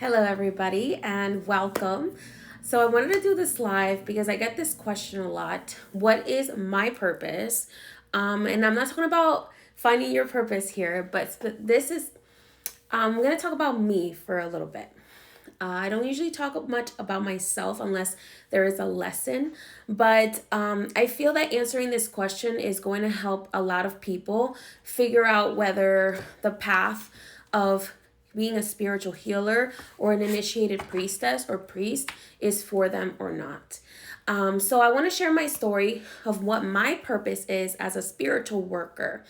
Hello, everybody, and welcome. So, I wanted to do this live because I get this question a lot. What is my purpose? And I'm not talking about finding your purpose here, but this is, I'm going to talk about me for a little bit. I don't usually talk much about myself unless there is a lesson, but I feel that answering this question is going to help a lot of people figure out whether the path of being a spiritual healer or an initiated priestess or priest is for them or not. So I want to share my story of what my purpose is as a spiritual worker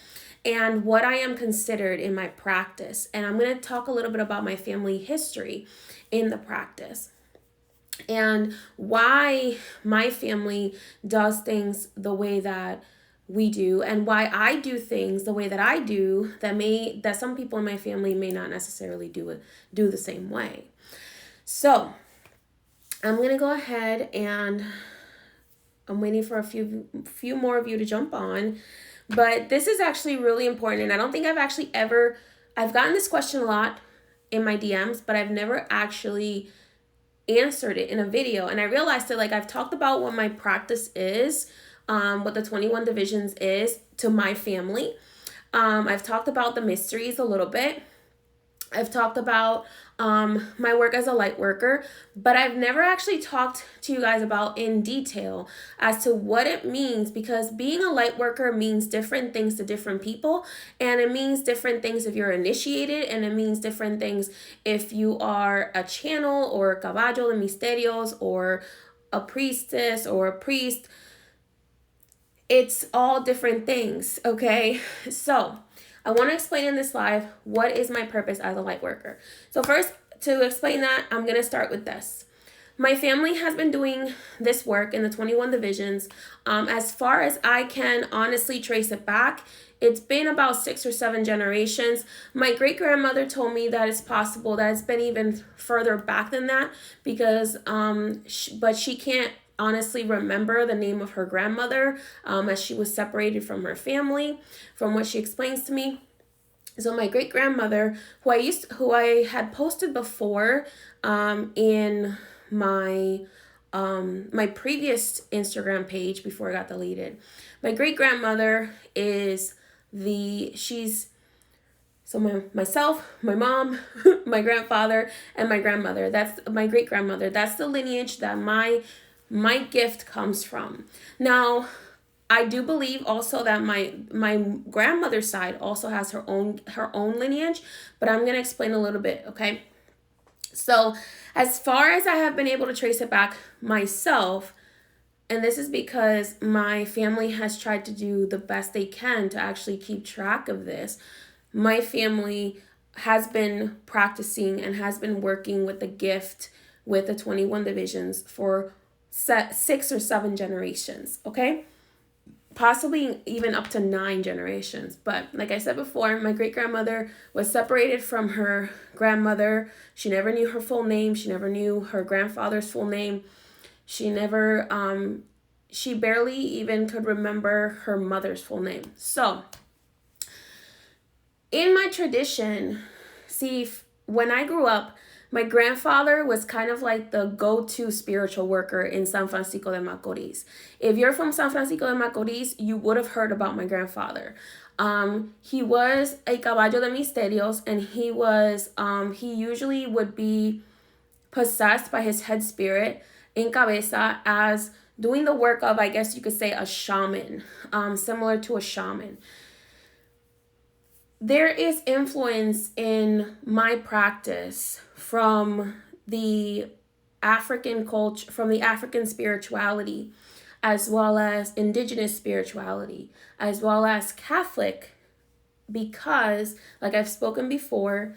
and what I am considered in my practice. And I'm going to talk a little bit about my family history in the practice and why my family does things the way that we do and why I do things the way that I do that some people in my family may not necessarily do the same way. So, I'm going to go ahead and I'm waiting for a few more of you to jump on. But this is actually really important, and I don't think I've gotten this question a lot in my DMs, but I've never actually answered it in a video. And I realized that I've talked about what my practice is, what the 21 divisions is to my family. I've talked about the mysteries a little bit. I've talked about my work as a light worker, but I've never actually talked to you guys about in detail as to what it means, because being a light worker means different things to different people, and it means different things if you're initiated, and it means different things if you are a channel or a caballo de misterios or a priestess or a priest. It's all different things, okay? So I want to explain in this live what is my purpose as a light worker. So first, to explain that, I'm going to start with this. My family has been doing this work in the 21 divisions. As far as I can honestly trace it back, it's been about 6 or 7 generations. My great-grandmother told me that it's possible that it's been even further back than that because, but she can't honestly remember the name of her grandmother as she was separated from her family, from what she explains to me. So my great grandmother, who I had posted before in my my previous Instagram page before it got deleted, my great grandmother is myself, my mom, my grandfather, and my grandmother. That's my great grandmother. That's the lineage that my gift comes from. Now, I do believe also that my grandmother's side also has her own lineage, but I'm going to explain a little bit, okay? So, as far as I have been able to trace it back myself, and this is because my family has tried to do the best they can to actually keep track of this. My family has been practicing and has been working with the gift with the 21 divisions for 6 or 7 generations, okay? Possibly even up to 9 generations. But like I said before, my great-grandmother was separated from her grandmother. She never knew her full name. She never knew her grandfather's full name. She barely even could remember her mother's full name. So, in my tradition, when I grew up, my grandfather was kind of like the go-to spiritual worker in San Francisco de Macorís. If you're from San Francisco de Macorís, you would have heard about my grandfather. He was a caballo de misterios, and he usually would be possessed by his head spirit in cabeza as doing the work of, I guess you could say, a shaman, similar to a shaman. There is influence in my practice from the African culture, from the African spirituality, as well as indigenous spirituality, as well as Catholic, because, like I've spoken before,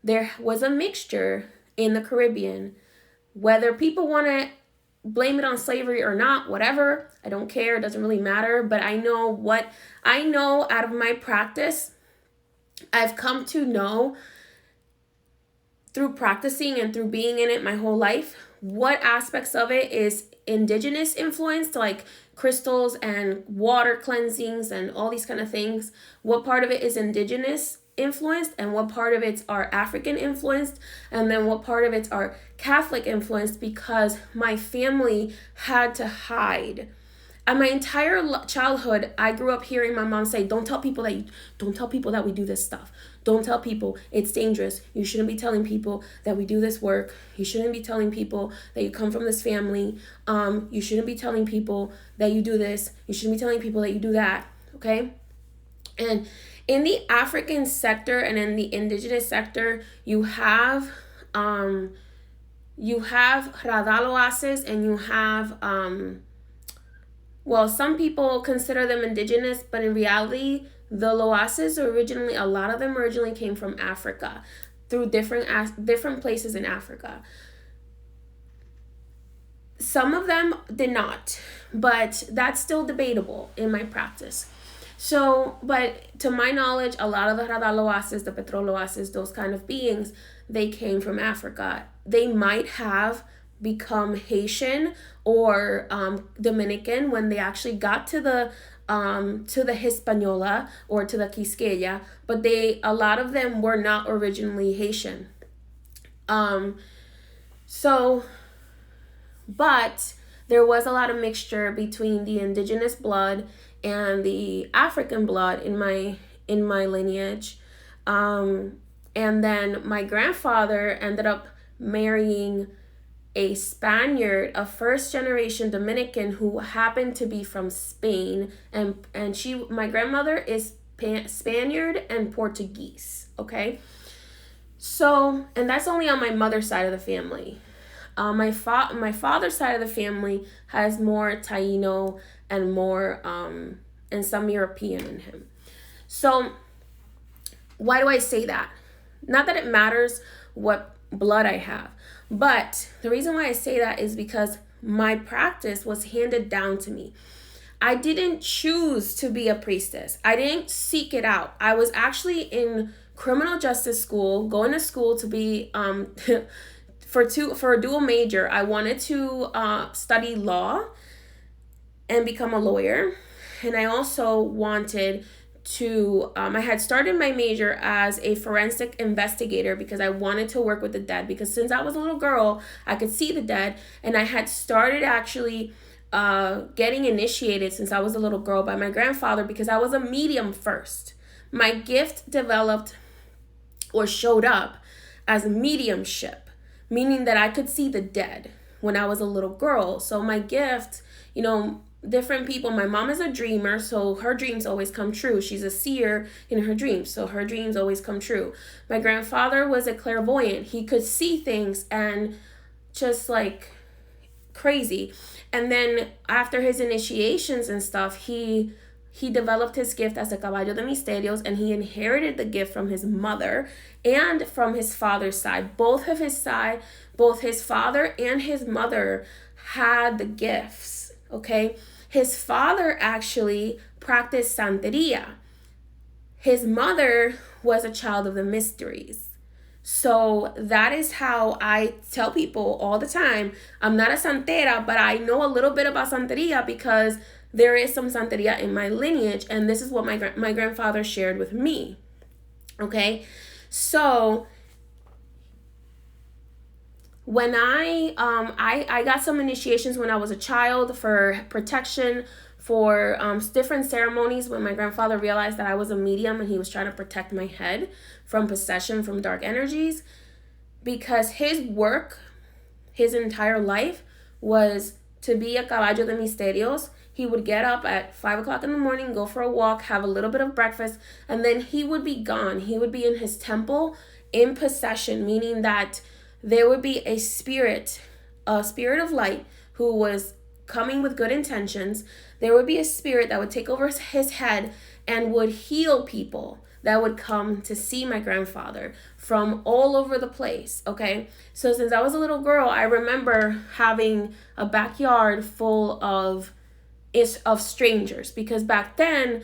there was a mixture in the Caribbean. Whether people want to blame it on slavery or not, whatever, I don't care, it doesn't really matter, but I know out of my practice. I've come to know through practicing and through being in it my whole life what aspects of it is indigenous influence, like crystals and water cleansings and all these kind of things. What part of it is indigenous influenced and what part of it's are African influenced, and then what part of it's are Catholic influenced, because my family had to hide. And my entire childhood, I grew up hearing my mom say, don't tell people that we do this stuff. Don't tell people, it's dangerous. You shouldn't be telling people that we do this work. You shouldn't be telling people that you come from this family. You shouldn't be telling people that you do this. You shouldn't be telling people that you do that. Okay? And in the African sector and in the indigenous sector, you have radaloases, and you have some people consider them indigenous, but in reality, the loases originally, a lot of them originally came from Africa, through different places in Africa. Some of them did not, but that's still debatable in my practice. So, but to my knowledge, a lot of the radaloases, the petroloases, those kind of beings, they came from Africa. They might have become Haitian or Dominican when they actually got to the Hispaniola or to the Quisqueya, but a lot of them were not originally Haitian. But there was a lot of mixture between the indigenous blood and the African blood in my lineage. And then my grandfather ended up marrying a Spaniard, a first generation Dominican who happened to be from Spain, and my grandmother is Spaniard and Portuguese. Okay, so, and that's only on my mother's side of the family. My father's side of the family has more Taino and more and some European in him. So why do I say that? Not that it matters what blood I have, but the reason why I say that is because my practice was handed down to me. I didn't choose to be a priestess. I didn't seek it out. I was actually in criminal justice school, going to school to be for a dual major. I wanted to study law and become a lawyer, and I also wanted to I had started my major as a forensic investigator because I wanted to work with the dead, because since I was a little girl I could see the dead, and I had started actually getting initiated since I was a little girl by my grandfather, because I was a medium first. My gift developed or showed up as mediumship, meaning that I could see the dead when I was a little girl. So my gift, different people, my mom is a dreamer, so her dreams always come true. She's a seer in her dreams, so her dreams always come true. My grandfather was a clairvoyant. He could see things and just like crazy. And then after his initiations and stuff, he developed his gift as a caballo de misterios, and he inherited the gift from his mother and from his father's side. Both his father and his mother had the gifts, okay? His father actually practiced Santeria. His mother was a child of the mysteries. So that is how I tell people all the time, I'm not a Santera, but I know a little bit about Santeria because there is some Santeria in my lineage, and this is what my grandfather shared with me. Okay? So when I got some initiations when I was a child for protection, for different ceremonies, when my grandfather realized that I was a medium and he was trying to protect my head from possession, from dark energies, because his work, his entire life was to be a caballo de misterios. He would get up at 5 o'clock in the morning, go for a walk, have a little bit of breakfast, and then he would be gone. He would be in his temple in possession, meaning that there would be a spirit of light who was coming with good intentions. There would be a spirit that would take over his head and would heal people that would come to see my grandfather from all over the place, okay? So since I was a little girl, I remember having a backyard full of strangers, because back then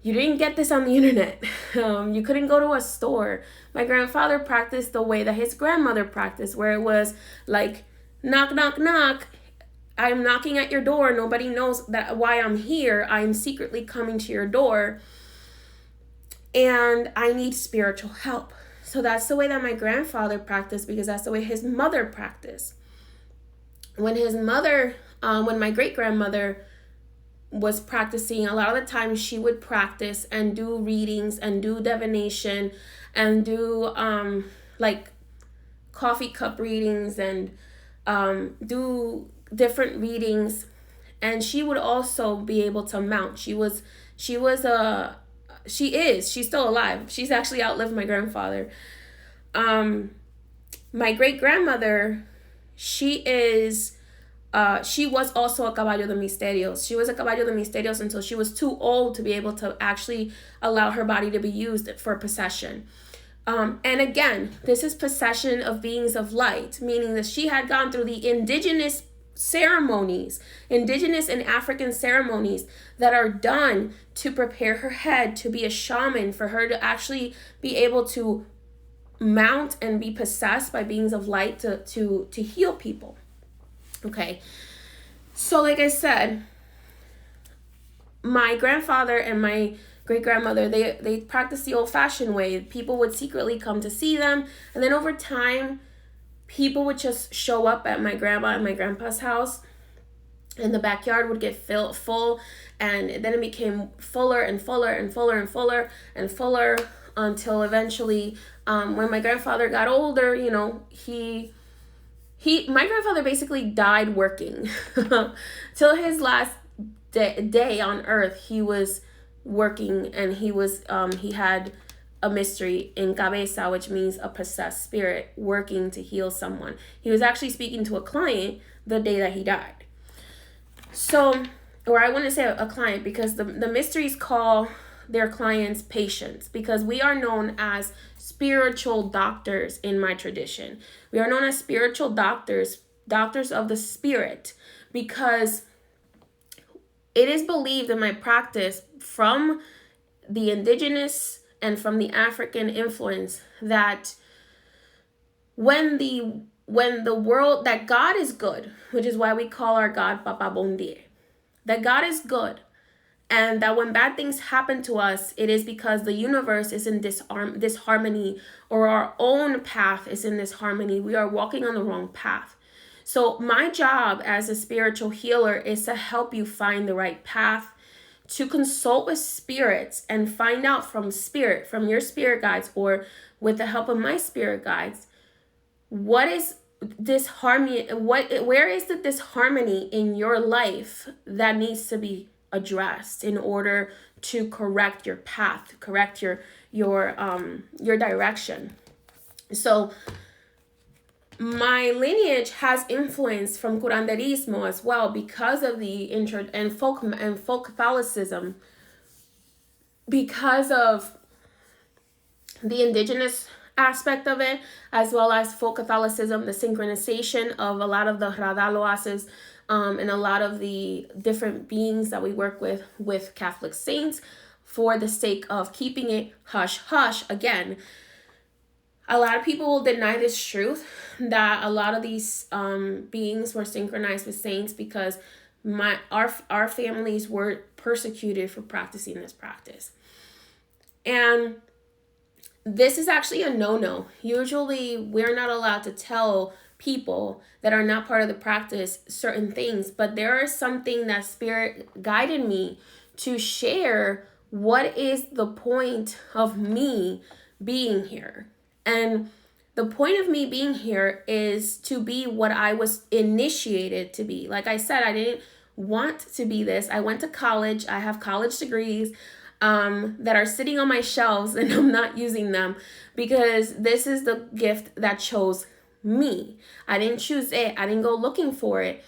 you didn't get this on the internet. You couldn't go to a store. My grandfather practiced the way that his grandmother practiced, where it was like, knock, knock, knock. I'm knocking at your door. Nobody knows that why I'm here. I'm secretly coming to your door. and I need spiritual help. So that's the way that my grandfather practiced, because that's the way his mother practiced. When my great grandmother was practicing, a lot of the time she would practice and do readings and do divination and do like coffee cup readings and do different readings. And she would also be able to mount. She's still alive. She's actually outlived my grandfather. My great grandmother, she was also a caballo de misterios. She was a caballo de misterios until she was too old to be able to actually allow her body to be used for possession. And again, this is possession of beings of light, meaning that she had gone through the indigenous and African ceremonies that are done to prepare her head to be a shaman, for her to actually be able to mount and be possessed by beings of light to heal people. Okay, so like I said, my grandfather and my great grandmother, they practiced the old-fashioned way. People would secretly come to see them, and then over time people would just show up at my grandma and my grandpa's house, and the backyard would get full, and then it became fuller and fuller and fuller and fuller and fuller, until eventually when my grandfather got older, my grandfather basically died working. Till his last day on earth, he was working, and he had a mystery in cabeza, which means a possessed spirit, working to heal someone. He was actually speaking to a client the day that he died. So, or I wouldn't say a client, because the mysteries call their clients patients, because we are known as spiritual doctors in my tradition. We are known as spiritual doctors of the spirit, because it is believed in my practice, from the indigenous and from the African influence, that when the world, that God is good, which is why we call our God Papa Bondie, that God is good, and that when bad things happen to us, it is because the universe is in disharmony, or our own path is in disharmony. We are walking on the wrong path. So my job as a spiritual healer is to help you find the right path, to consult with spirits and find out from your spirit guides, or with the help of my spirit guides, what is disharmony, where is the disharmony in your life that needs to be addressed in order to correct your path, correct your direction. So my lineage has influence from curanderismo as well, because of the folk Catholicism, because of the indigenous aspect of it, as well as folk Catholicism, the synchronization of a lot of the radaloases, and a lot of the different beings that we work with Catholic saints, for the sake of keeping it hush hush. Again, a lot of people will deny this truth, that a lot of these beings were synchronized with saints, because our families were persecuted for practicing this practice. And this is actually a no-no. Usually we're not allowed to tell people that are not part of the practice certain things, but there is something that Spirit guided me to share. What is the point of me being here? And the point of me being here is to be what I was initiated to be. Like I said, I didn't want to be this. I went to college. I have college degrees that are sitting on my shelves, and I'm not using them, because this is the gift that chose me. I didn't choose it. I didn't go looking for it.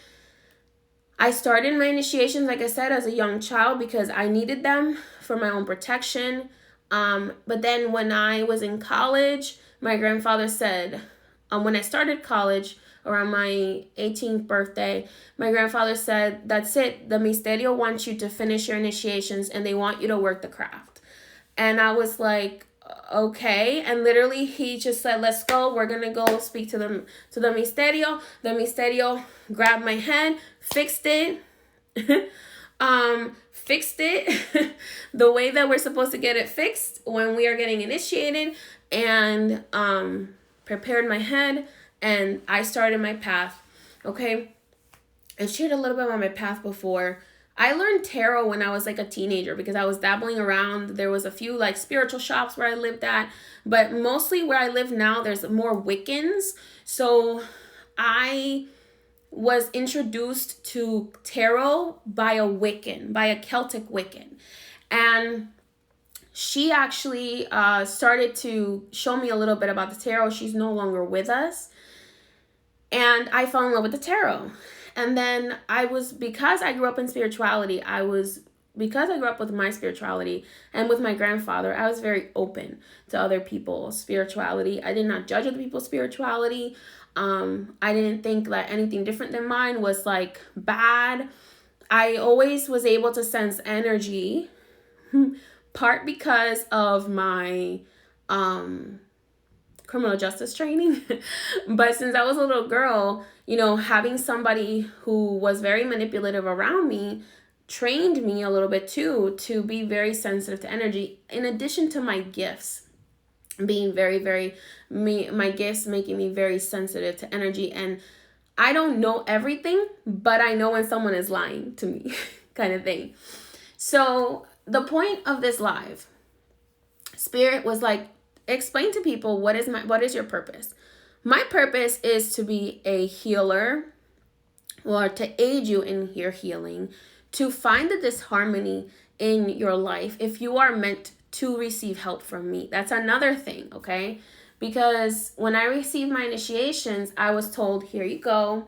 I started my initiations, like I said, as a young child, because I needed them for my own protection. But then when I was in college, my grandfather said, when I started college around my 18th birthday, my grandfather said, that's it. The Misterio wants you to finish your initiations, and they want you to work the craft. And I was like, okay. And literally he just said, let's go. We're going to go speak to the Misterio. The Misterio grabbed my head, fixed it. fixed it the way that we're supposed to get it fixed when we are getting initiated, and prepared my head, and I started my path. Okay, I've shared a little bit about my path before. I learned tarot when I was like a teenager because I was dabbling around. There was a few like spiritual shops where I lived at, but mostly where I live now, there's more Wiccans. So I was introduced to tarot by a Wiccan, by a Celtic Wiccan. And she actually started to show me a little bit about the tarot. She's no longer with us. And I fell in love with the tarot. And then because I grew up in spirituality, because I grew up with my spirituality and with my grandfather, I was very open to other people's spirituality. I did not judge other people's spirituality. I didn't think that anything different than mine was like bad. I always was able to sense energy, part because of my criminal justice training. But since I was a little girl, having somebody who was very manipulative around me trained me a little bit too to be very sensitive to energy, in addition to my gifts being my gifts making me very sensitive to energy. And I don't know everything, but I know when someone is lying to me kind of thing. So the point of this live, Spirit was like, explain to people what is your purpose. My purpose is to be a healer, or to aid you in your healing, to find the disharmony in your life if you are meant to receive help from me. That's another thing, okay? Because when I received my initiations, I was told, here you go.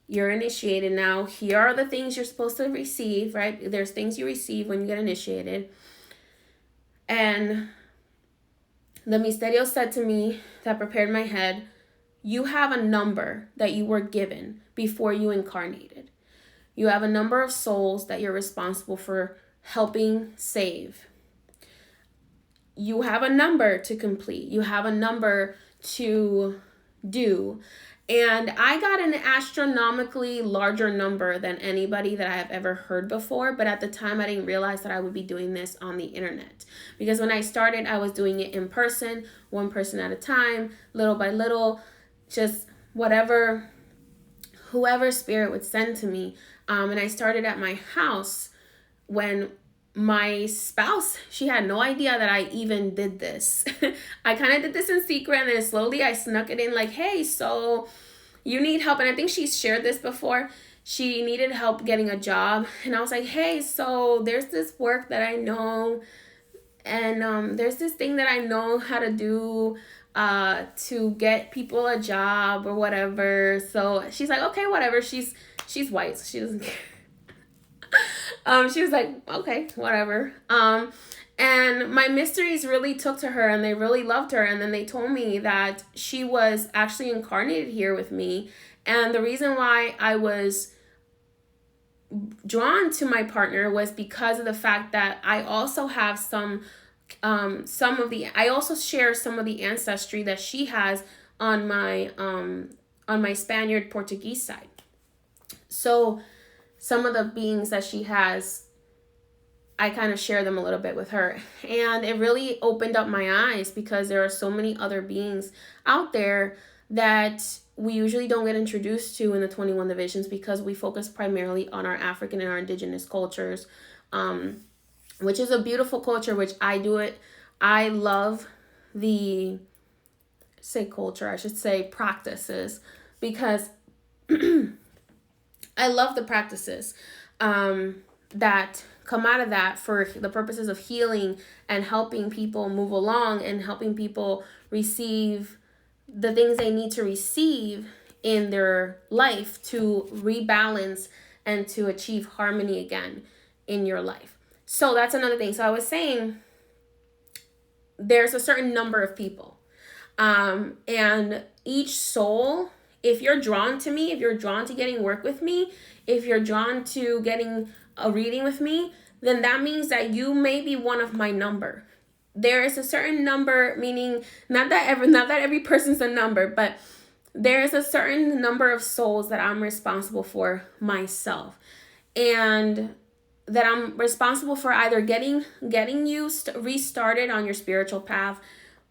You're initiated now. Here are the things you're supposed to receive, right? There's things you receive when you get initiated. And the Misterio said to me, that prepared my head, you have a number that you were given before you incarnated. You have a number of souls that you're responsible for helping save. You have a number to complete. You have a number to do. And I got an astronomically larger number than anybody that I have ever heard before. But at the time, I didn't realize that I would be doing this on the internet. Because when I started, I was doing it in person, one person at a time, little by little, just whoever Spirit would send to me. And I started at my house when my spouse, she had no idea that I even did this. I kind of did this in secret, and then slowly I snuck it in like, hey, so you need help. And I think she's shared this before. She needed help getting a job. And I was like, hey, so there's this work that I know, and there's this thing that I know how to do to get people a job or whatever. So she's like, okay, whatever. She's white, so she doesn't care. She was like, okay, whatever. And my mysteries really took to her, and they really loved her. And then they told me that she was actually incarnated here with me. And the reason why I was drawn to my partner was because of the fact that I also have I also share some of the ancestry that she has on my Spaniard Portuguese side. So some of the beings that she has, I kind of share them a little bit with her. And it really opened up my eyes, because there are so many other beings out there that we usually don't get introduced to in the 21 divisions, because we focus primarily on our African and our indigenous cultures, which is a beautiful culture, which I do it. I love practices, because I love the practices that come out of that for the purposes of healing and helping people move along and helping people receive the things they need to receive in their life to rebalance and to achieve harmony again in your life. So that's another thing. So I was saying there's a certain number of people, and each soul, if you're drawn to me, if you're drawn to getting work with me, if you're drawn to getting a reading with me, then that means that you may be one of my number. There is a certain number, meaning not that every person's a number, but there is a certain number of souls that I'm responsible for myself. And that I'm responsible for either getting you restarted on your spiritual path.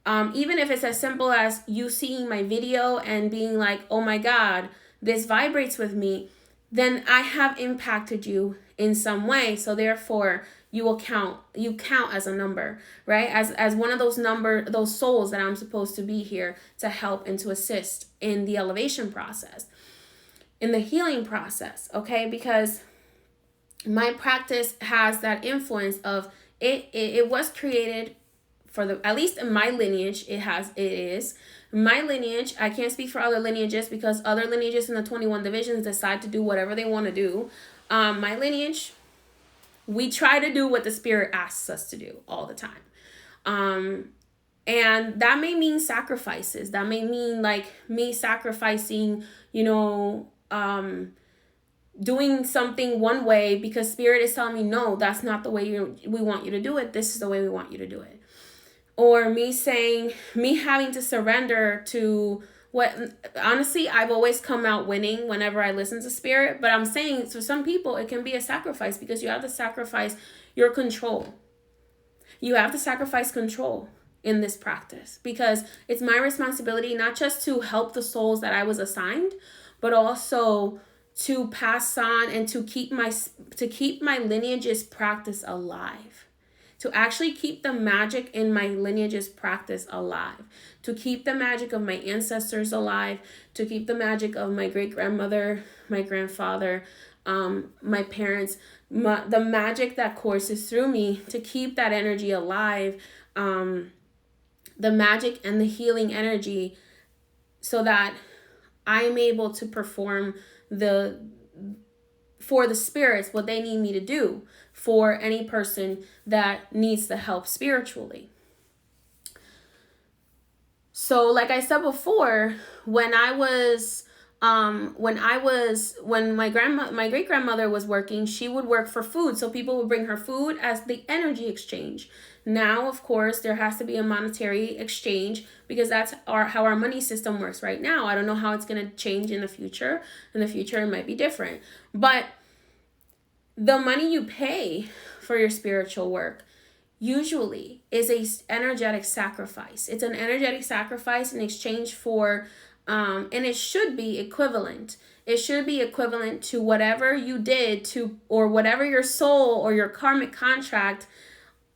Even if it's as simple as you seeing my video and being like, oh my God, this vibrates with me, then I have impacted you in some way. So therefore, you count as a number, right? As one of those souls that I'm supposed to be here to help and to assist in the elevation process, in the healing process, okay? Because my practice has that influence of it was created for the, at least in my lineage, it is my lineage. I can't speak for other lineages because other lineages in the 21 divisions decide to do whatever they want to do. My lineage, we try to do what the spirit asks us to do all the time. And that may mean sacrifices. That may mean like me sacrificing, doing something one way because spirit is telling me, no, that's not the way we want you to do it. This is the way we want you to do it. Or me having to surrender to what, honestly, I've always come out winning whenever I listen to spirit. But I'm saying for some people, it can be a sacrifice because you have to sacrifice your control. You have to sacrifice control in this practice because it's my responsibility not just to help the souls that I was assigned, but also to pass on and to keep my lineage's practice alive. To actually keep the magic in my lineage's practice alive, to keep the magic of my ancestors alive, to keep the magic of my great-grandmother, my grandfather, my parents, the magic that courses through me, to keep that energy alive, the magic and the healing energy, so that I'm able to perform for the spirits what they need me to do for any person that needs the help spiritually. So like I said before, when my great grandmother was working, she would work for food. So people would bring her food as the energy exchange. Now, of course, there has to be a monetary exchange because that's how our money system works right now. I don't know how it's going to change in the future. In the future, it might be different. But the money you pay for your spiritual work usually is a energetic sacrifice. It's an energetic sacrifice in exchange for, and it should be equivalent. It should be equivalent to whatever you did or whatever your soul or your karmic contract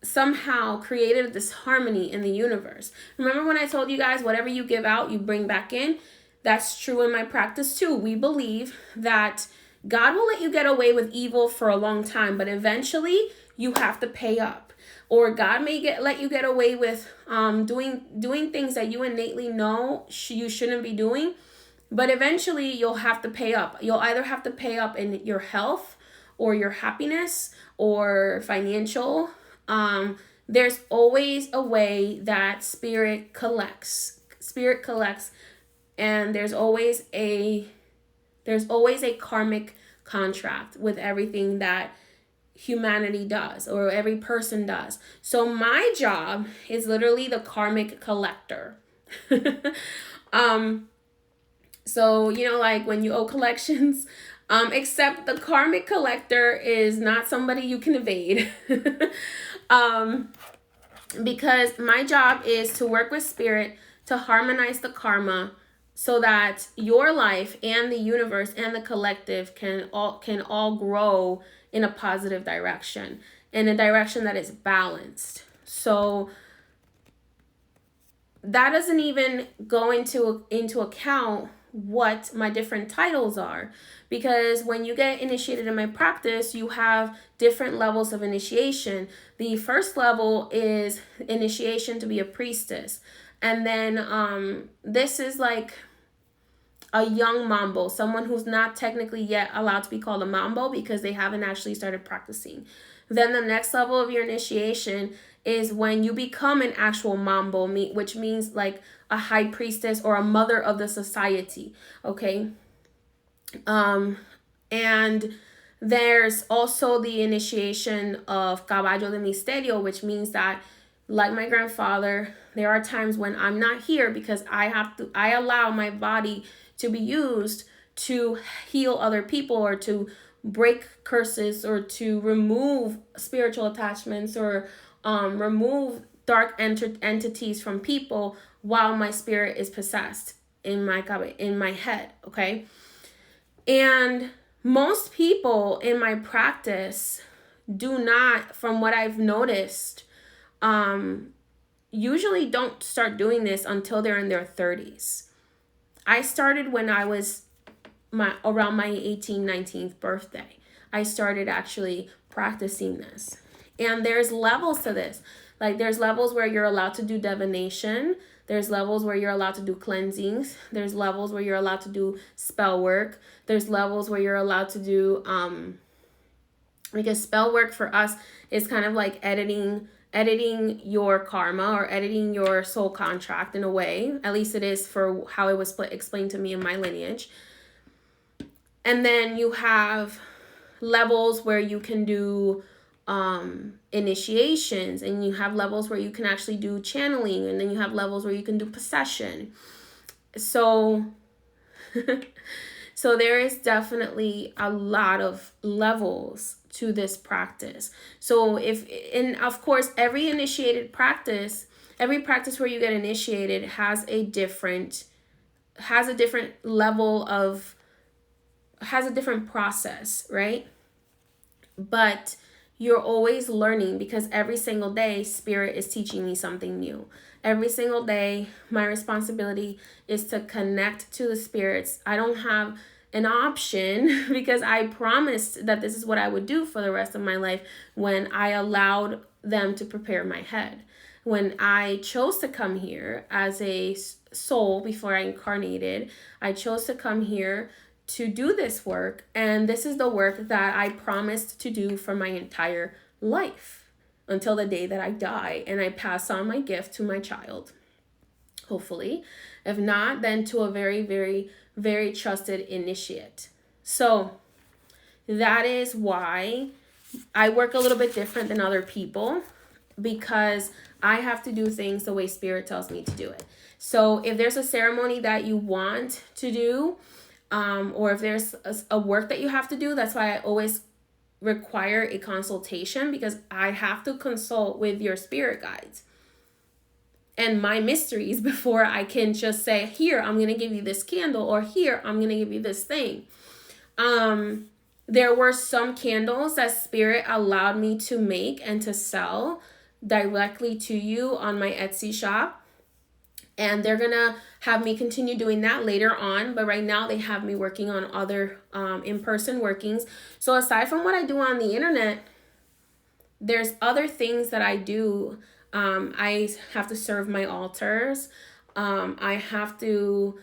somehow created this harmony in the universe. Remember when I told you guys, whatever you give out, you bring back in? That's true in my practice too. We believe that God will let you get away with evil for a long time, but eventually you have to pay up. Or God may let you get away with doing things that you innately know you shouldn't be doing, but eventually you'll have to pay up. You'll either have to pay up in your health or your happiness or financial. There's always a way that spirit collects, and there's always a karmic contract with everything that humanity does or every person does. So my job is literally the karmic collector. So, like when you owe collections, except the karmic collector is not somebody you can evade. Because my job is to work with spirit to harmonize the karma so that your life and the universe and the collective can all grow in a positive direction, in a direction that is balanced. So that doesn't even go into account what my different titles are, because when you get initiated in my practice, you have different levels of initiation. The first level is initiation to be a priestess, and then this is like a young mambo, someone who's not technically yet allowed to be called a mambo because they haven't actually started practicing. Then the next level of your initiation is when you become an actual mambo, which means like a high priestess or a mother of the society, okay? And there's also the initiation of caballo de misterio, which means that, like my grandfather, there are times when I'm not here because I allow my body to be used to heal other people or to break curses or to remove spiritual attachments or remove dark entities from people while my spirit is possessed in my head, okay? And most people in my practice do not, from what I've noticed, usually don't start doing this until they're in their 30s. I started when I was around my 18th, 19th birthday. I started actually practicing this. And there's levels to this. Like there's levels where you're allowed to do divination. There's levels where you're allowed to do cleansings. There's levels where you're allowed to do spell work. There's levels where you're allowed to do because spell work for us is kind of like editing your karma or editing your soul contract in a way. At least it is for how it was explained to me in my lineage. And then you have levels where you can do initiations, and you have levels where you can actually do channeling, and then you have levels where you can do possession. So so there is definitely a lot of levels to this practice. So and of course every practice where you get initiated has a different level of, has a different process, right? But you're always learning, because every single day spirit is teaching me something new. Every single day my responsibility is to connect to the spirits. I don't have an option because I promised that this is what I would do for the rest of my life when I allowed them to prepare my head. When I chose to come here as a soul before I incarnated, I chose to come here to do this work, and this is the work that I promised to do for my entire life until the day that I die and I pass on my gift to my child, hopefully. If not, then to a very, very, very trusted initiate. So that is why I work a little bit different than other people, because I have to do things the way spirit tells me to do it. So if there's a ceremony that you want to do, or if there's a work that you have to do, that's why I always require a consultation, because I have to consult with your spirit guides and my mysteries before I can just say, here, I'm going to give you this candle, or here, I'm going to give you this thing. There were some candles that spirit allowed me to make and to sell directly to you on my Etsy shop. And they're going to have me continue doing that later on. But right now they have me working on other in-person workings. So aside from what I do on the internet, there's other things that I do. I have to serve my altars. I have to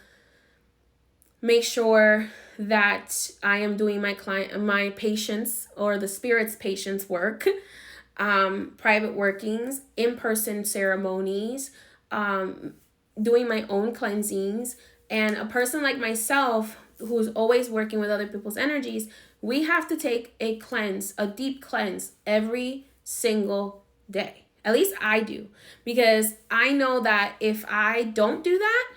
make sure that I am doing my patients or the spirit's patients work, private workings, in-person ceremonies, doing my own cleansings. And a person like myself who's always working with other people's energies, we have to take a deep cleanse every single day. At least I do, because I know that if I don't do that,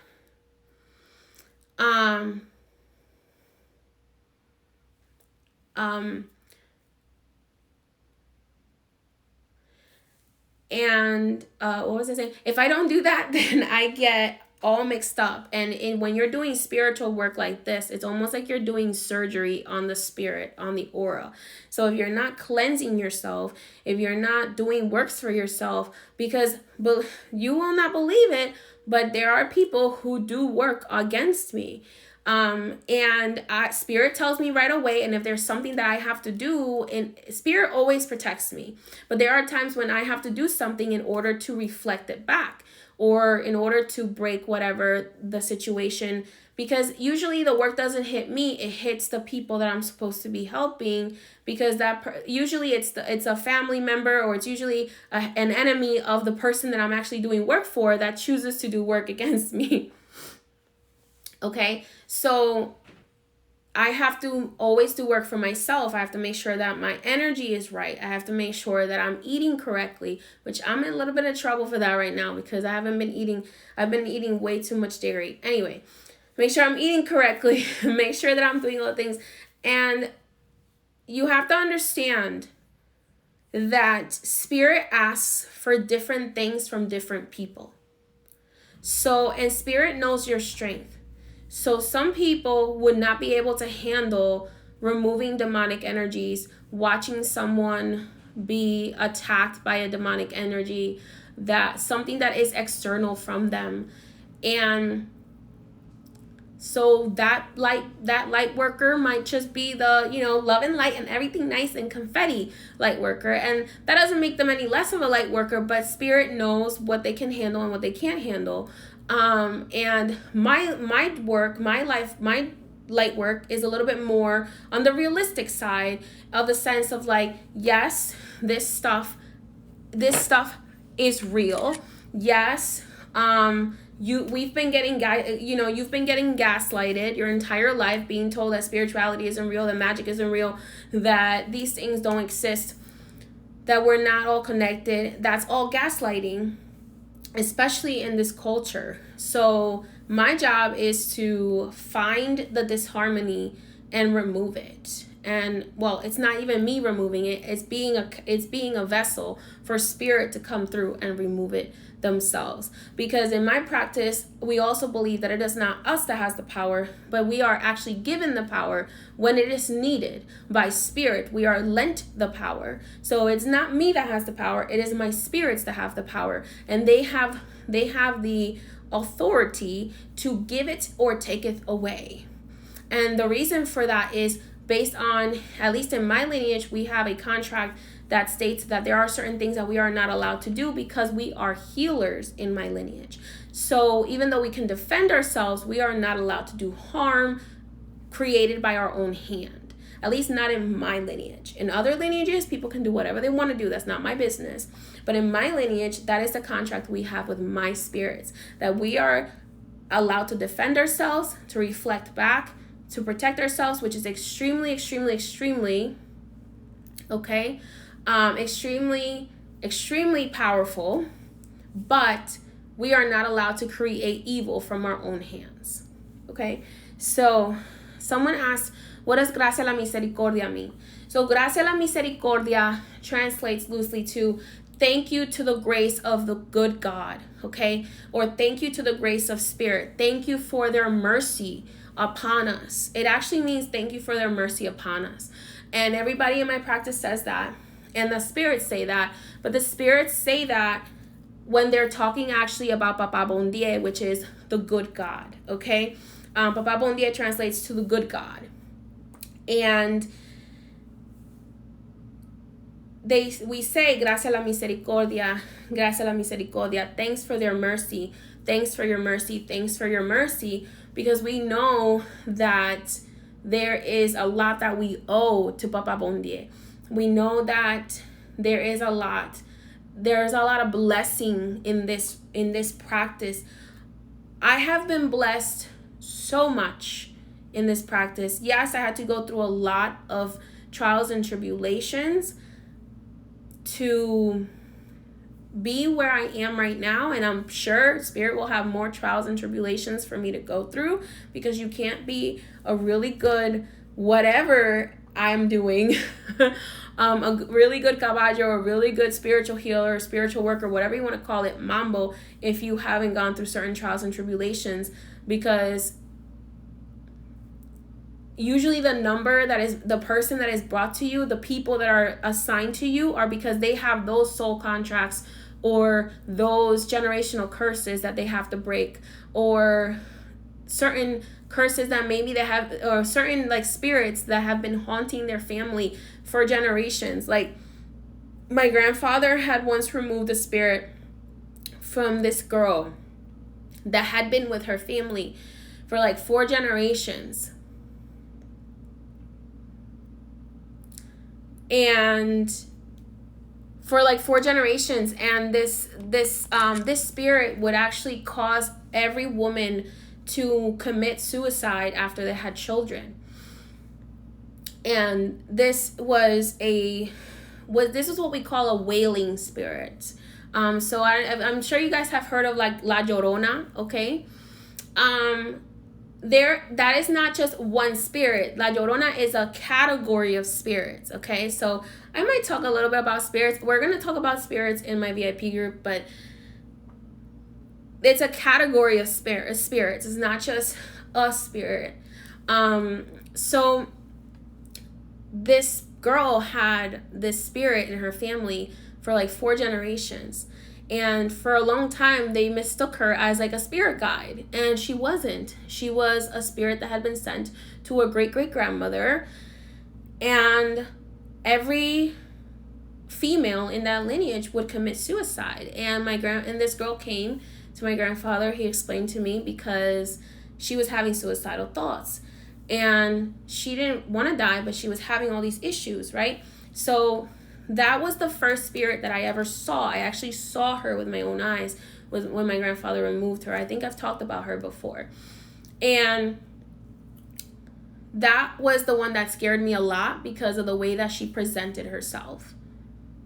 what was I saying? If I don't do that, then I get all mixed up. And when you're doing spiritual work like this, it's almost like you're doing surgery on the spirit, on the aura. So if you're not cleansing yourself, if you're not doing works for yourself, because you will not believe it, but there are people who do work against me. And spirit tells me right away, and if there's something that I have to do, and spirit always protects me, but there are times when I have to do something in order to reflect it back, or in order to break whatever the situation, because usually the work doesn't hit me, it hits the people that I'm supposed to be helping, because usually it's a family member, or it's usually an enemy of the person that I'm actually doing work for that chooses to do work against me. Okay, so I have to always do work for myself. I have to make sure that my energy is right. I have to make sure that I'm eating correctly, which I'm in a little bit of trouble for that right now, because I've been eating way too much dairy. Anyway, make sure I'm eating correctly, make sure that I'm doing all the things. And you have to understand that spirit asks for different things from different people. So, and spirit knows your strength. So some people would not be able to handle removing demonic energies, watching someone be attacked by a demonic energy, that something that is external from them. And so that light worker might just be the, love and light and everything nice and confetti light worker. And that doesn't make them any less of a light worker, but spirit knows what they can handle and what they can't handle. And my light work is a little bit more on the realistic side, of the sense of like, yes, this stuff is real. Yes, you've been getting gaslighted your entire life, being told that spirituality isn't real, that magic isn't real, that these things don't exist, that we're not all connected. That's all gaslighting, especially in this culture. So my job is to find the disharmony and remove it. And well, it's not even me removing it. It's being a vessel for spirit to come through and remove it themselves. Because in my practice, we also believe that it is not us that has the power, but we are actually given the power when it is needed by spirit. We are lent the power. So it's not me that has the power. It is my spirits that have the power, and they have the authority to give it or take it away. And the reason for that is based on, at least in my lineage, we have a contract that states that there are certain things that we are not allowed to do because we are healers in my lineage. So even though we can defend ourselves, we are not allowed to do harm created by our own hand. At least not in my lineage. In other lineages, people can do whatever they want to do. That's not my business. But in my lineage, that is the contract we have with my spirits, that we are allowed to defend ourselves, to reflect back, to protect ourselves, which is extremely, extremely, extremely, extremely powerful. But we are not allowed to create evil from our own hands. Okay, so someone asked, what does gracia la misericordia mean? So gracia la misericordia translates loosely to thank you to the grace of the good God, okay? Or thank you to the grace of spirit. Thank you for their mercy upon us. It actually means thank you for their mercy upon us. And everybody in my practice says that. And the spirits say that. But the spirits say that when they're talking actually about Papa Bon Dieu, which is the good God, okay? Papa Bon Dieu translates to the good God. And we say, gracias a la misericordia, thanks for their mercy, thanks for your mercy, thanks for your mercy, because we know that there is a lot that we owe to Papa Bon Dieu. We know that there's a lot of blessing in this practice. I have been blessed so much in this practice. Yes, I had to go through a lot of trials and tribulations to be where I am right now, and I'm sure Spirit will have more trials and tribulations for me to go through, because you can't be a really good whatever I'm doing a really good caballo, a really good spiritual healer, spiritual worker, whatever you want to call it, mambo, if you haven't gone through certain trials and tribulations. Because usually the person that is brought to you, the people that are assigned to you, are because they have those soul contracts or those generational curses that they have to break, or certain curses that maybe they have, or certain like spirits that have been haunting their family for generations. Like my grandfather had once removed a spirit from this girl that had been with her family for like 4 generations. And for like 4 generations, and this spirit would actually cause every woman to commit suicide after they had children. And this is what we call a wailing spirit. So I'm sure you guys have heard of like La Llorona, okay? that is not just one spirit. La Llorona is a category of spirits, okay? So I might talk a little bit about spirits. We're going to talk about spirits in my VIP group, but it's a category of spirits. It's not just a spirit. So this girl had this spirit in her family for like 4 generations. And for a long time, they mistook her as like a spirit guide. And she wasn't. She was a spirit that had been sent to a great-great-grandmother. And every female in that lineage would commit suicide. And this girl came to my grandfather. He explained to me because she was having suicidal thoughts. And she didn't want to die, but she was having all these issues, right? So that was the first spirit that I ever saw. I actually saw her with my own eyes when my grandfather removed her. I think I've talked about her before. And that was the one that scared me a lot because of the way that she presented herself.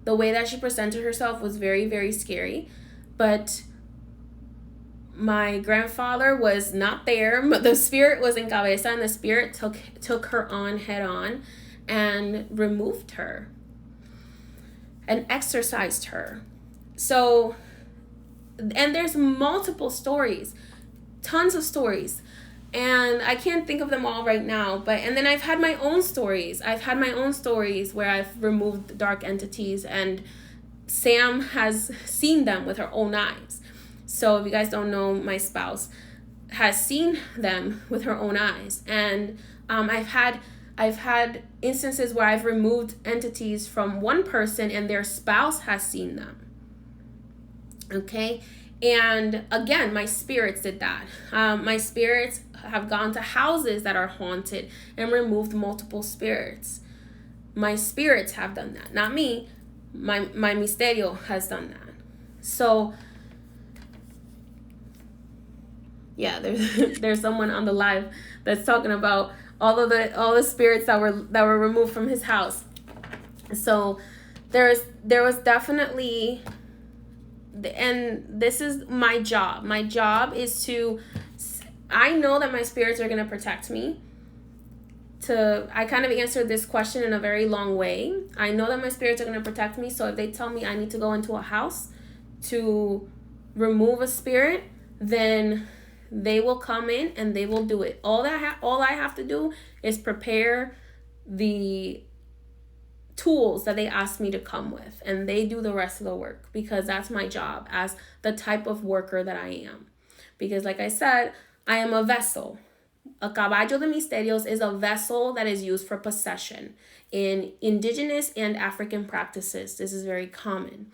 The way that she presented herself was very, very scary. But my grandfather was not there. The spirit was in Cabeza, and the spirit took her on head on and removed her and exorcised her. So, and there's multiple stories, tons of stories, and I can't think of them all right now, and then I've had my own stories. Where I've removed dark entities, and Sam has seen them with her own eyes. So if you guys don't know, my spouse has seen them with her own eyes. And I've had instances where I've removed entities from one person and their spouse has seen them. Okay? And again, my spirits did that. My spirits have gone to houses that are haunted and removed multiple spirits. My spirits have done that. Not me. My misterio has done that. So yeah, there's someone on the live that's talking about all the spirits that were removed from his house. So there was definitely, and this is my job. My job is I know that my spirits are going to protect me. I kind of answered this question in a very long way. I know that my spirits are going to protect me. So if they tell me I need to go into a house to remove a spirit, then they will come in and they will do it. All I have to do is prepare the tools that they ask me to come with, and they do the rest of the work, because that's my job as the type of worker that I am. Because like I said, I am a vessel. A caballo de misterios is a vessel that is used for possession. In indigenous and African practices, this is very common.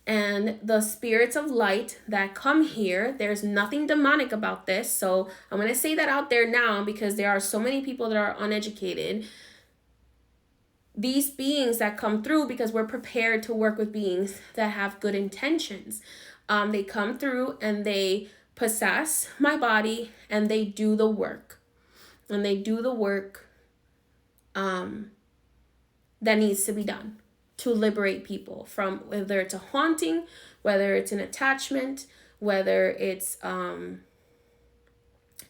And the spirits of light that come here, there's nothing demonic about this. So I'm going to say that out there now, because there are so many people that are uneducated. These beings that come through, because we're prepared to work with beings that have good intentions. They come through and they possess my body and they do the work. And they do the work that needs to be done to liberate people from, whether it's a haunting, whether it's an attachment, whether it's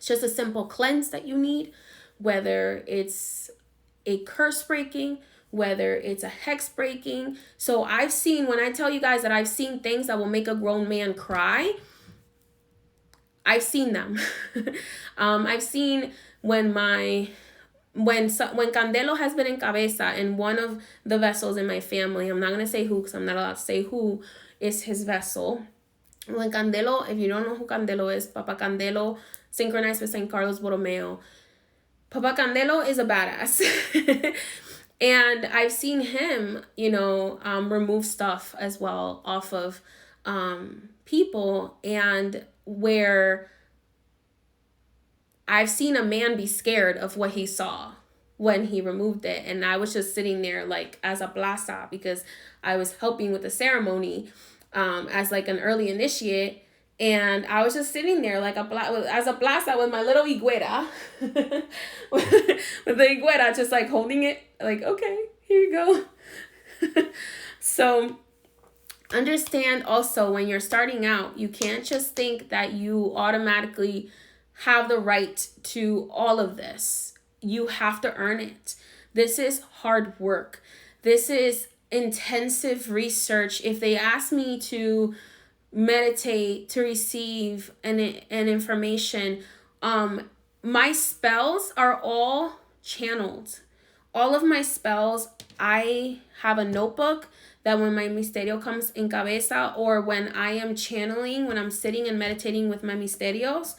just a simple cleanse that you need, whether it's a curse breaking, whether it's a hex breaking. So I've seen, when I tell you guys that I've seen things that will make a grown man cry, I've seen them. I've seen when Candelo has been in Cabeza, and one of the vessels in my family, I'm not going to say who because I'm not allowed to say who is his vessel. When Candelo, if you don't know who Candelo is, Papa Candelo, synchronized with St. Carlos Borromeo. Papa Candelo is a badass. And I've seen him, remove stuff as well off of people, and where I've seen a man be scared of what he saw when he removed it. And I was just sitting there like as a plaza, because I was helping with the ceremony as like an early initiate. And I was just sitting there like as a plaza with my little higuera, with the higuera, just like holding it like, okay, here you go. So understand also, when you're starting out, you can't just think that you automatically have the right to all of this. You have to earn it. This is hard work. This is intensive research. If they ask me to meditate to receive an information, my spells are all channeled. All of my spells, I have a notebook that when my misterio comes in cabeza, or when I am channeling, when I'm sitting and meditating with my misterios,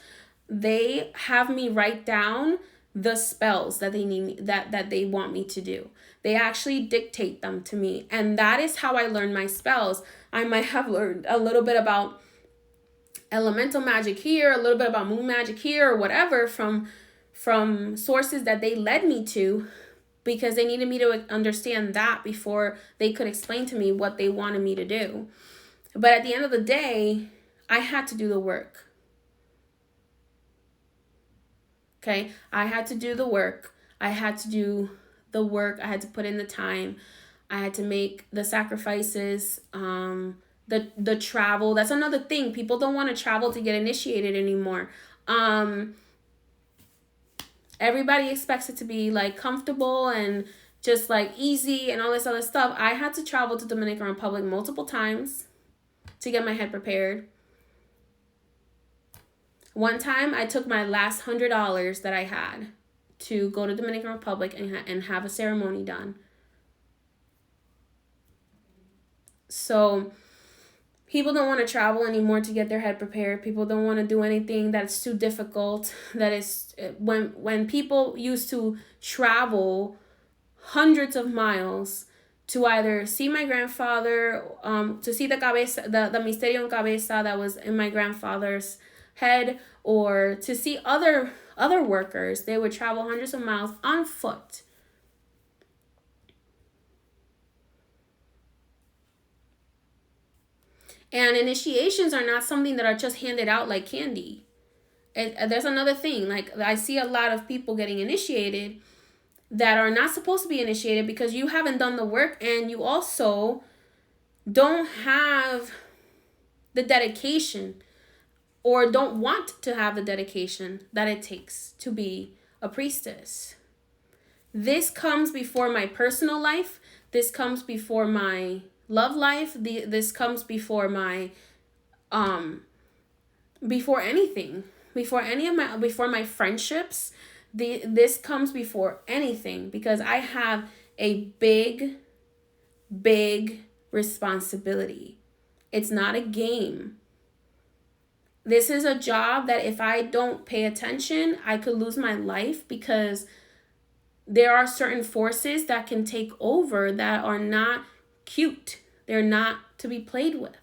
they have me write down the spells that they need me, that they want me to do. They actually dictate them to me, and that is how I learn my spells. I might have learned a little bit about elemental magic here, a little bit about moon magic here, or whatever, from sources that they led me to, because they needed me to understand that before they could explain to me what they wanted me to do. But at the end of the day, I had to do the work. Okay, I had to do the work. I had to do the work. I had to put in the time. I had to make the sacrifices, the travel. That's another thing. People don't want to travel to get initiated anymore. Everybody expects it to be like comfortable and just like easy and all this other stuff. I had to travel to Dominican Republic multiple times to get my head prepared. One time I took my last $100 that I had to go to Dominican Republic and have a ceremony done. So people don't want to travel anymore to get their head prepared. People don't want to do anything that's too difficult. That is, when people used to travel hundreds of miles to either see my grandfather, to see the misterio en cabeza that was in my grandfather's head, or to see other workers, they would travel hundreds of miles on foot. And initiations are not something that are just handed out like candy. There's another thing. Like, I see a lot of people getting initiated that are not supposed to be initiated because you haven't done the work, and you also don't have the dedication, or don't want to have the dedication that it takes to be a priestess. This comes before my personal life. This comes before my love life. This comes before my before anything, before my friendships. This comes before anything, because I have a big responsibility. It's not a game. This is a job that if I don't pay attention, I could lose my life, because there are certain forces that can take over that are not cute. They're not to be played with.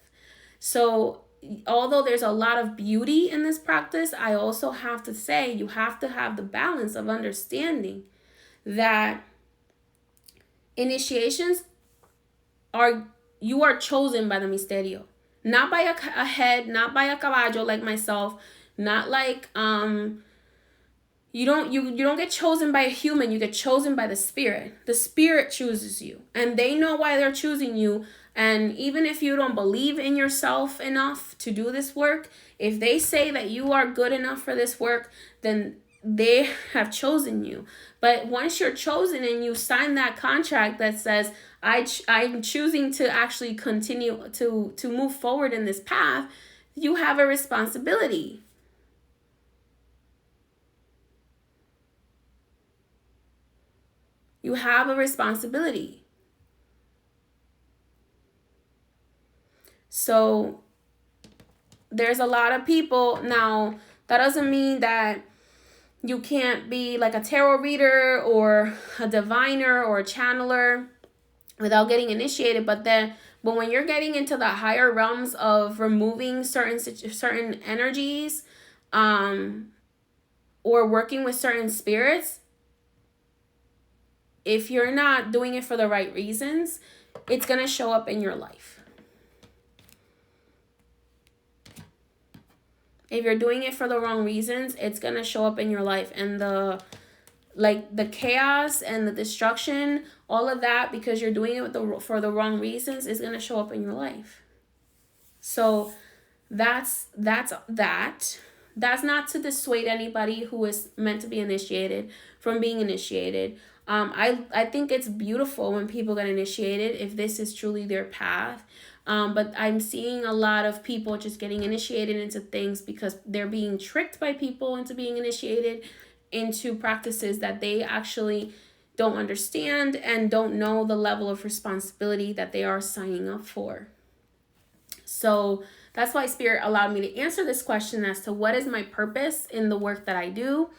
So although there's a lot of beauty in this practice, I also have to say you have to have the balance of understanding that initiations you are chosen by the misterio. Not by a head, not by a caballo like myself, not like you don't get chosen by a human, you get chosen by the spirit. The spirit chooses you, and they know why they're choosing you. And even if you don't believe in yourself enough to do this work, if they say that you are good enough for this work, then they have chosen you. But once you're chosen and you sign that contract that says, I'm choosing to actually continue to move forward in this path, you have a responsibility. You have a responsibility. So there's a lot of people. Now, that doesn't mean that you can't be like a tarot reader or a diviner or a channeler without getting initiated. But when you're getting into the higher realms of removing certain energies, or working with certain spirits, if you're not doing it for the right reasons, it's going to show up in your life. If you're doing it for the wrong reasons, it's going to show up in your life. And the chaos and the destruction, all of that, because you're doing it for the wrong reasons, is going to show up in your life. So that's that. That's not to dissuade anybody who is meant to be initiated from being initiated. I think it's beautiful when people get initiated if this is truly their path. But I'm seeing a lot of people just getting initiated into things because they're being tricked by people into being initiated into practices that they actually don't understand and don't know the level of responsibility that they are signing up for. So that's why Spirit allowed me to answer this question as to what is my purpose in the work that I do.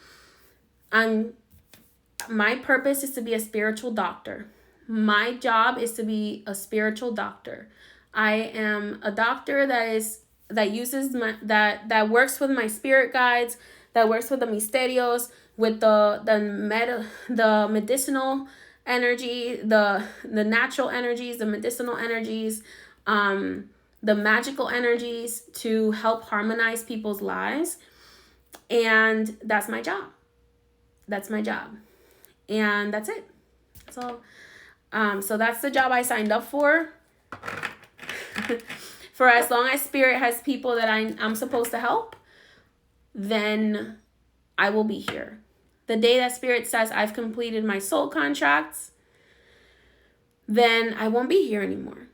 My purpose is to be a spiritual doctor. My job is to be a spiritual doctor. I am a doctor that uses that works with my spirit guides, that works with the misterios, with the medicinal energy, the natural energies, the medicinal energies, the magical energies to help harmonize people's lives. And that's my job. That's my job. And that's it. That's all. So that's the job I signed up for. For as long as Spirit has people that I'm supposed to help, then I will be here. The day that Spirit says I've completed my soul contracts, then I won't be here anymore.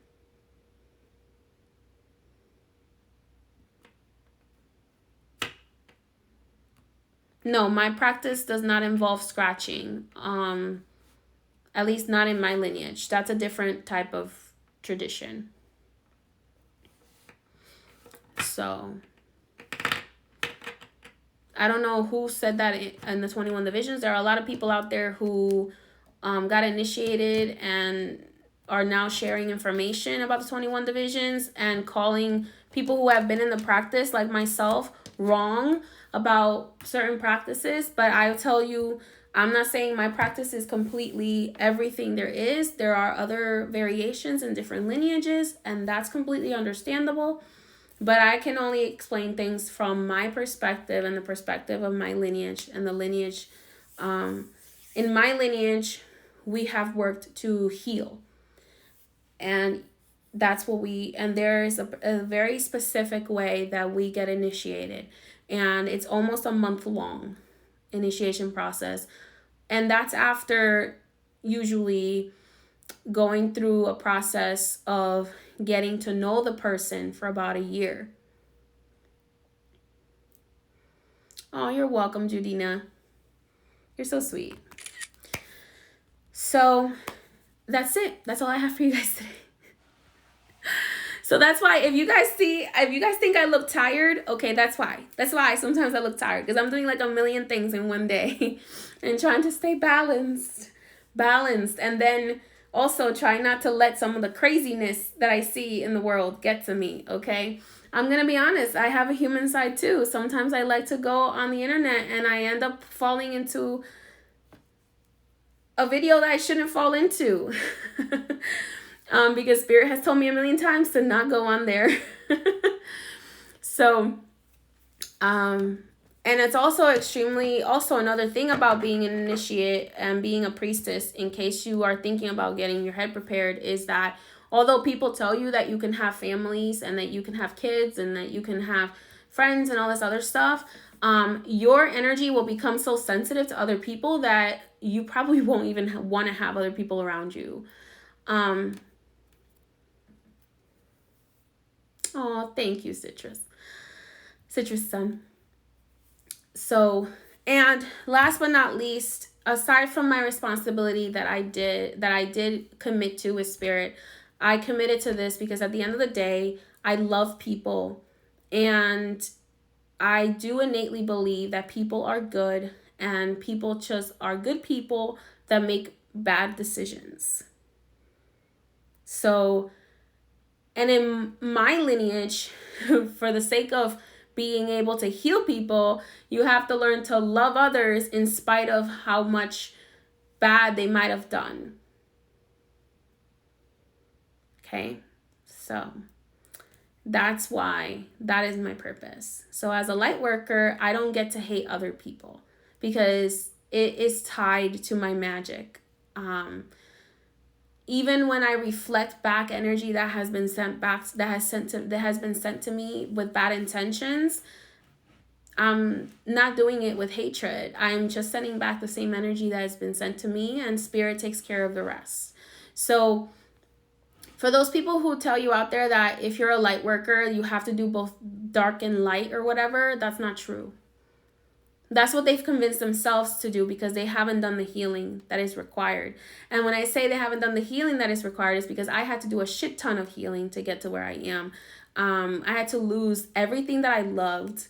No, my practice does not involve scratching. At least not in my lineage. That's a different type of tradition. So I don't know who said that in the 21 divisions. There are a lot of people out there who got initiated and are now sharing information about the 21 divisions and calling people who have been in the practice, like myself, wrong about certain practices. But I'll tell you, I'm not saying my practice is completely everything there is. There are other variations in different lineages, and that's completely understandable. But I can only explain things from my perspective and the perspective of my lineage. And the lineage, in my lineage, we have worked to heal. And that's what and there is a very specific way that we get initiated. And it's almost a month-long initiation process. And that's after usually going through a process of getting to know the person for about a year. Oh, you're welcome, Judina. You're so sweet. So that's it. That's all I have for you guys today. So that's why if you guys think I look tired, okay, that's why. That's why sometimes I look tired, because I'm doing like a million things in one day and trying to stay balanced. And then also try not to let some of the craziness that I see in the world get to me, okay? I'm going to be honest, I have a human side too. Sometimes I like to go on the internet and I end up falling into a video that I shouldn't fall into. Because Spirit has told me a million times to not go on there. So, and it's also another thing about being an initiate and being a priestess, in case you are thinking about getting your head prepared, is that although people tell you that you can have families and that you can have kids and that you can have friends and all this other stuff, your energy will become so sensitive to other people that you probably won't even want to have other people around you. Oh, thank you, Citrus Sun. So, and last but not least, aside from my responsibility that I did commit to with Spirit, I committed to this because at the end of the day, I love people, and I do innately believe that people are good, and people just are good people that make bad decisions. So, and in my lineage, for the sake of being able to heal people, you have to learn to love others in spite of how much bad they might have done. Okay, so that's why that is my purpose. So as a light worker, I don't get to hate other people because it is tied to my magic. Even when I reflect back energy that has been sent back, that has been sent to me with bad intentions, I'm not doing it with hatred. I'm just sending back the same energy that has been sent to me, and spirit takes care of the rest. So for those people who tell you out there that if you're a light worker, you have to do both dark and light or whatever, that's not true. That's what they've convinced themselves to do because they haven't done the healing that is required. And when I say they haven't done the healing that is required, it's because I had to do a shit ton of healing to get to where I am. I had to lose everything that I loved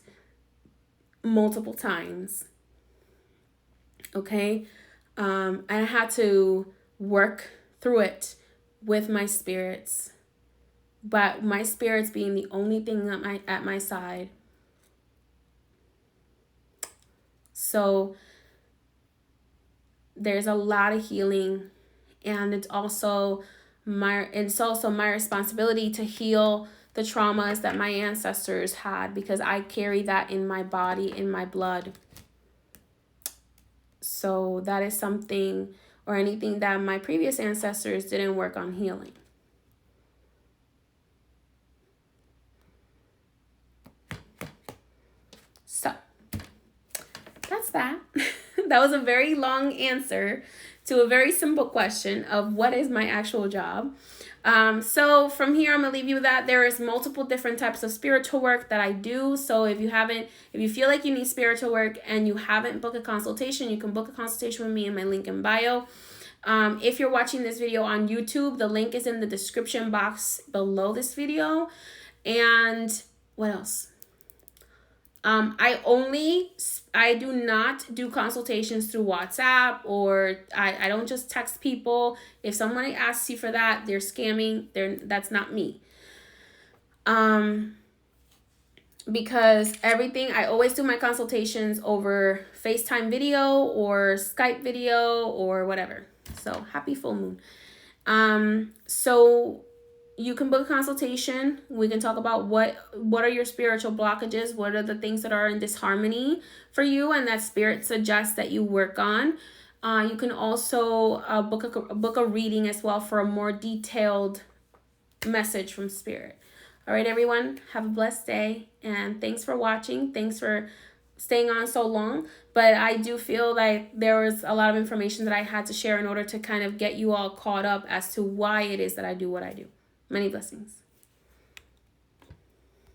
multiple times. Okay? And I had to work through it with my spirits. But my spirits being the only thing at my side. So there's a lot of healing, and it's also my responsibility to heal the traumas that my ancestors had, because I carry that in my body, in my blood. So that is something, or anything that my previous ancestors didn't work on healing. So that's that. That was a very long answer to a very simple question of what is my actual job. So from here, I'm gonna leave you with that. There is multiple different types of spiritual work that I do. So if you feel like you need spiritual work and you haven't booked a consultation, you can book a consultation with me in my link in bio. If you're watching this video on YouTube, the link is in the description box below this video. And what else? I do not do consultations through WhatsApp, or I don't just text people. If somebody asks you for that, they're scamming. That's not me. Because I always do my consultations over FaceTime video or Skype video or whatever. So happy full moon. So you can book a consultation. We can talk about what are your spiritual blockages, what are the things that are in disharmony for you and that spirit suggests that you work on. You can also book a reading as well for a more detailed message from spirit. All right, everyone, have a blessed day, and thanks for watching. Thanks for staying on so long, but I do feel like there was a lot of information that I had to share in order to kind of get you all caught up as to why it is that I do what I do. Many blessings.